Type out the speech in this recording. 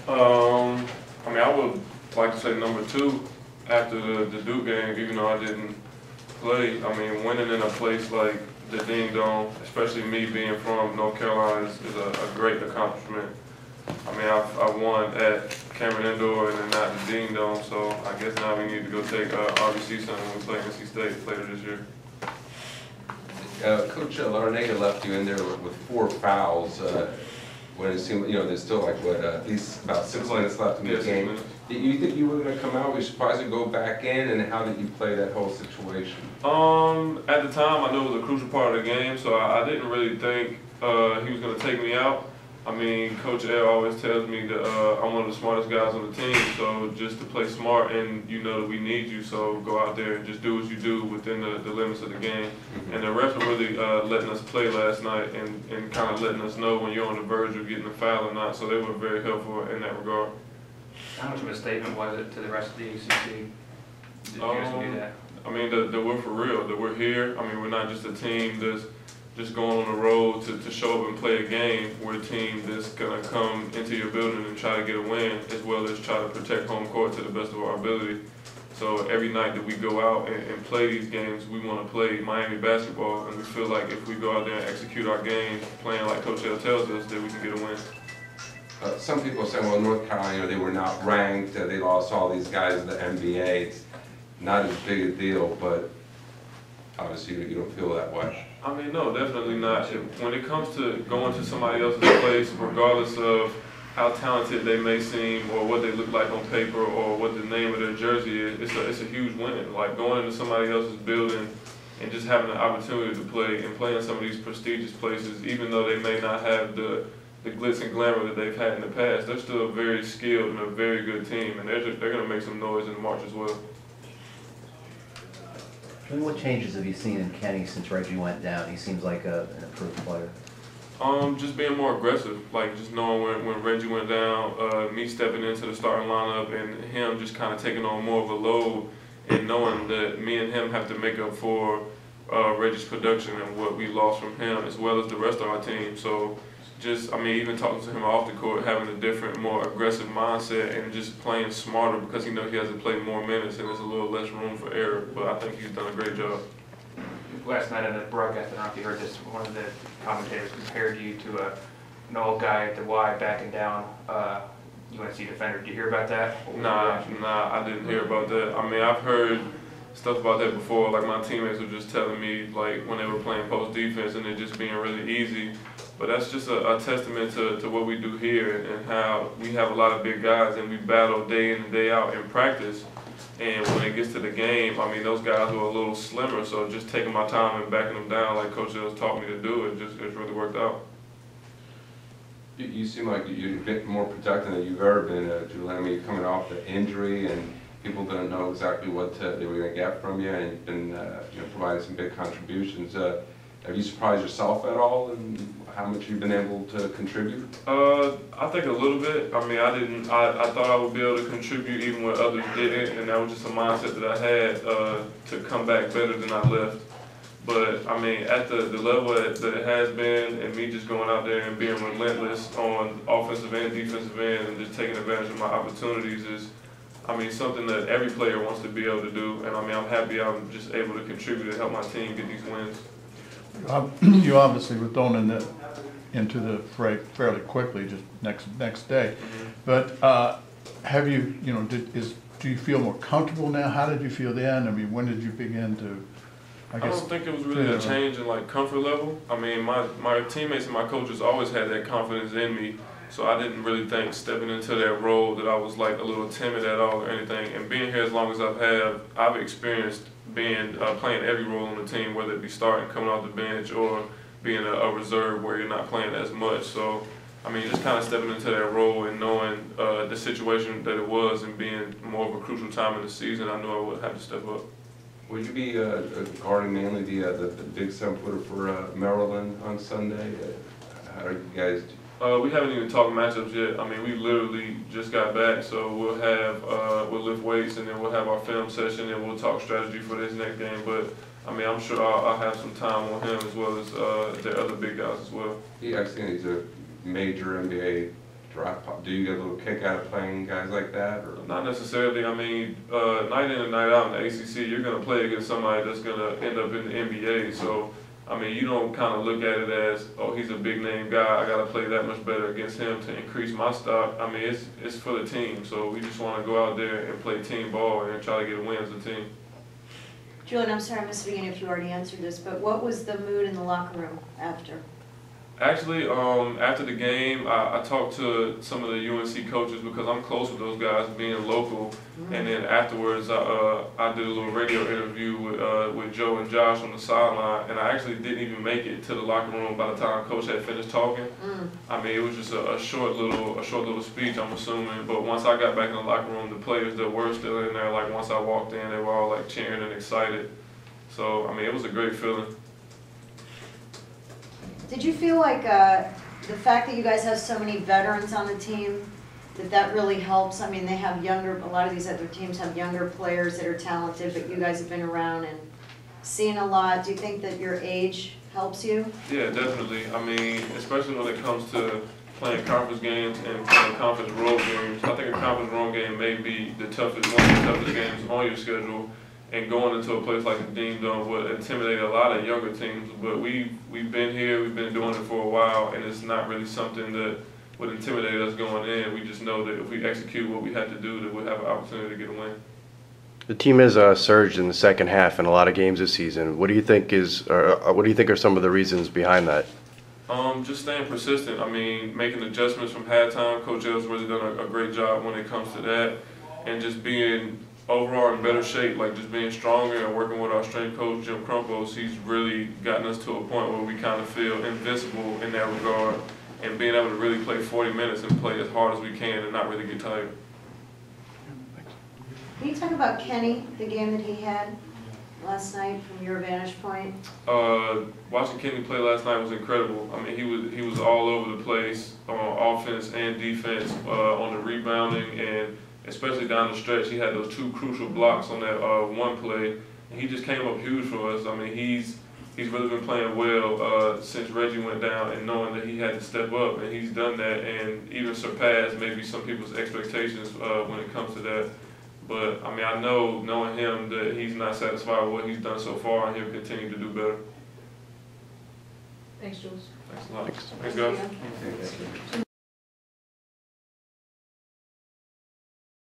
I mean, I would like to say number two after the Duke game, even though I didn't play. I mean, winning in a place like the Ding Dome, especially me being from North Carolina, is a great accomplishment. I mean, I won at Cameron Indoor and then not the Ding Dome, so I guess now we need to go take RBC Center when we play NC State later this year. Coach Larnega left you in there with 4 fouls when it seemed, there's still like, at least about 6 minutes left in the game. Did you think you were going to come out? Were you surprised to go back in, and how did you play that whole situation? At the time, I knew it was a crucial part of the game, so I didn't really think he was going to take me out. I mean, Coach Ed always tells me that I'm one of the smartest guys on the team, so just to play smart and you know that we need you, so go out there and just do what you do within the limits of the game. And the refs were really letting us play last night and kind of letting us know when you're on the verge of getting a foul or not, so they were very helpful in that regard. How much of a statement was it to the rest of the ACC? Did you guys do that? I mean, that we're for real, that we're here. I mean, we're not just a team that's just going on the road to show up and play a game. We're a team that's going to come into your building and try to get a win, as well as try to protect home court to the best of our ability. So every night that we go out and play these games, we want to play Miami basketball, and we feel like if we go out there and execute our game, playing like Coach L tells us, that we can get a win. Some people say, well, North Carolina, they were not ranked, they lost all these guys in the NBA. It's not as big a deal, but obviously you don't feel that way. I mean, no, definitely not. When it comes to going to somebody else's place, regardless of how talented they may seem or what they look like on paper or what the name of their jersey is, it's a huge win. Like going into somebody else's building and just having the opportunity to play and play in some of these prestigious places, even though they may not have the glitz and glamour that they've had in the past, they're still a very skilled and a very good team, and they're going to make some noise in March as well. What changes have you seen in Kenny since Reggie went down? He seems like an improved player. Just being more aggressive, like just knowing when Reggie went down, me stepping into the starting lineup and him just kind of taking on more of a load and knowing that me and him have to make up for Reggie's production and what we lost from him, as well as the rest of our team. So just, I mean, even talking to him off the court, having a different, more aggressive mindset and just playing smarter because he knows he has to play more minutes and there's a little less room for error. But I think he's done a great job. Last night on the broadcast, I don't know if you heard this, one of the commentators compared you to an old guy at the Y backing down UNC defender. Did you hear about that? Nah, I didn't hear about that. I mean, I've heard stuff about that before. Like my teammates were just telling me, like when they were playing post defense and it just being really easy. But that's just a testament to what we do here and how we have a lot of big guys and we battle day in and day out in practice. And when it gets to the game, I mean, those guys are a little slimmer, so just taking my time and backing them down like Coach has taught me to do, it's really worked out. You seem like you're a bit more protected than you've ever been, Julian. I mean, you're coming off the injury, and people don't know exactly what they were going to get from you, and you've been providing some big contributions. Have you surprised yourself at all in how much you've been able to contribute? I think a little bit. I mean, I thought I would be able to contribute even when others didn't, and that was just a mindset that I had to come back better than I left. But I mean, at the level that it has been, and me just going out there and being relentless on offensive and defensive end and just taking advantage of my opportunities is, I mean, something that every player wants to be able to do. And I mean, I'm happy I'm just able to contribute and help my team get these wins. You obviously were thrown into the fray fairly quickly, just next day. Mm-hmm. But have you, do you feel more comfortable now? How did you feel then? I mean, when did you begin to? I don't think it was really a change in like comfort level. I mean, my teammates and my coaches always had that confidence in me, so I didn't really think stepping into that role that I was like a little timid at all or anything. And being here as long as I've experienced being playing every role on the team, whether it be starting, coming off the bench, or being a reserve where you're not playing as much. So, I mean, just kind of stepping into that role and knowing the situation that it was and being more of a crucial time in the season, I knew I would have to step up. Would you be guarding mainly the big 7-footer for Maryland on Sunday? How are you guys? We haven't even talked matchups yet. I mean, we literally just got back, so we'll lift weights and then we'll have our film session and we'll talk strategy for this next game. But I mean, I'm sure I'll have some time on him as well as the other big guys as well. Yeah, I've seen he's a major NBA do you get a little kick out of playing guys like that? Or? Not necessarily. I mean, night in and night out in the ACC, you're going to play against somebody that's going to end up in the NBA. So, I mean, you don't kind of look at it as, oh, he's a big name guy, I got to play that much better against him to increase my stock. I mean, it's for the team. So we just want to go out there and play team ball and try to get a win as a team. Julian, I'm sorry, I missed the beginning if you already answered this, but what was the mood in the locker room after? Actually, after the game, I talked to some of the UNC coaches because I'm close with those guys, being local. And then afterwards, I did a little radio interview with Joe and Josh on the sideline. And I actually didn't even make it to the locker room by the time Coach had finished talking. I mean, it was just a short little speech, I'm assuming. But once I got back in the locker room, the players that were still in there, like once I walked in, they were all like cheering and excited. So I mean, it was a great feeling. Did you feel like the fact that you guys have so many veterans on the team, that really helps? I mean, they have a lot of these other teams have younger players that are talented, but you guys have been around and seen a lot. Do you think that your age helps you? Yeah, definitely. I mean, especially when it comes to playing conference games and playing conference road games. I think a conference road game may be one of the toughest games on your schedule. And going into a place like the Dean Dome would intimidate a lot of younger teams. But we've been here, we've been doing it for a while, and it's not really something that would intimidate us going in. We just know that if we execute what we had to do, that we'll have an opportunity to get a win. The team has surged in the second half in a lot of games this season. What do you think are some of the reasons behind that? Just staying persistent. I mean, making adjustments from halftime. Coach L's really done a great job when it comes to that, and just being overall in better shape, like just being stronger and working with our strength coach, Jim Crumpos. He's really gotten us to a point where we kind of feel invincible in that regard, and being able to really play 40 minutes and play as hard as we can and not really get tired. Can you talk about Kenny, the game that he had last night from your vantage point? Watching Kenny play last night was incredible. I mean, he was all over the place on offense and defense, on the rebounding, and especially down the stretch. He had those 2 crucial blocks on that one play. And he just came up huge for us. I mean, he's really been playing well since Reggie went down, and knowing that he had to step up, and he's done that and even surpassed maybe some people's expectations when it comes to that. But I mean, I know, knowing him, that he's not satisfied with what he's done so far, and he'll continue to do better. Thanks, Jules. Thanks a lot. Thanks. Thanks, guys.